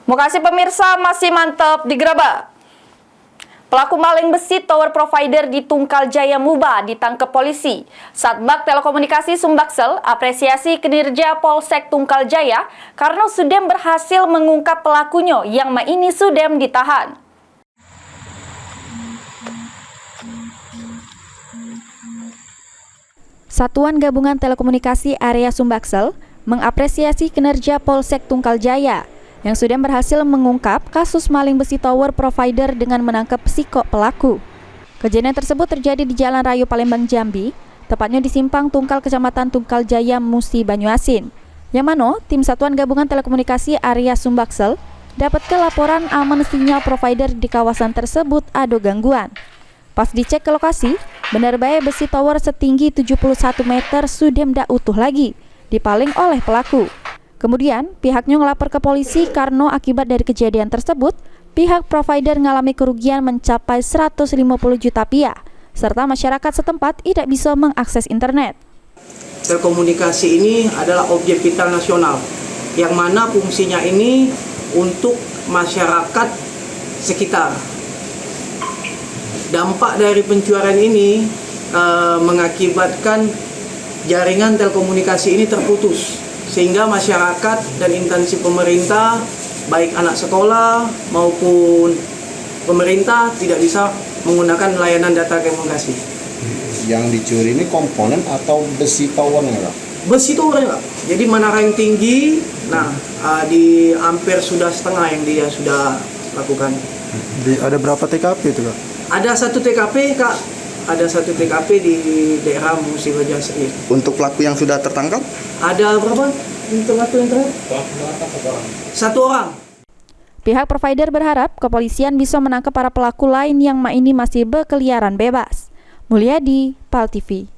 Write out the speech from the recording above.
Makasih pemirsa, masih mantap digerebek. Pelaku maling besi tower provider di Tungkal Jaya Muba ditangkap polisi. Satbak Telekomunikasi Sumbaksel apresiasi kinerja Polsek Tungkal Jaya karena Sudem berhasil mengungkap pelakunya yang ini Sudem ditahan. Satuan Gabungan Telekomunikasi Area Sumbaksel mengapresiasi kinerja Polsek Tungkal Jaya yang sudah berhasil mengungkap kasus maling besi tower provider dengan menangkap psiko pelaku. Kejadian tersebut terjadi di Jalan Raya Palembang, Jambi, tepatnya di Simpang Tungkal, Kecamatan Tungkal Jaya, Musi, Banyuasin. Yang mana tim Satuan Gabungan Telekomunikasi Area Sumbaksel dapat laporan aman sinyal provider di kawasan tersebut ada gangguan. Pas dicek ke lokasi, benar baik besi tower setinggi 71 meter sudah tidak utuh lagi, dipaling oleh pelaku. Kemudian, pihaknya ngelapor ke polisi karena akibat dari kejadian tersebut, pihak provider mengalami kerugian mencapai 150 juta rupiah, serta masyarakat setempat tidak bisa mengakses internet. Telekomunikasi ini adalah objek vital nasional, yang mana fungsinya ini untuk masyarakat sekitar. Dampak dari pencurian ini mengakibatkan jaringan telekomunikasi ini terputus, sehingga masyarakat dan instansi pemerintah, baik anak sekolah maupun pemerintah tidak bisa menggunakan layanan data komunikasi. Yang dicuri ini komponen atau besi towernya, Kak? Besi towernya, Kak. Jadi menara yang tinggi, di hampir sudah setengah yang dia sudah lakukan. Ada berapa TKP itu, Kak? Ada satu TKP, Kak. Ada satu TKP di daerah Musi Banyuasin. Untuk pelaku yang sudah tertangkap? Ada berapa? Untuk pelaku yang tertangkap? Satu orang. Pihak provider berharap kepolisian bisa menangkap para pelaku lain yang ini masih berkeliaran bebas. Mulyadi, PAL TV.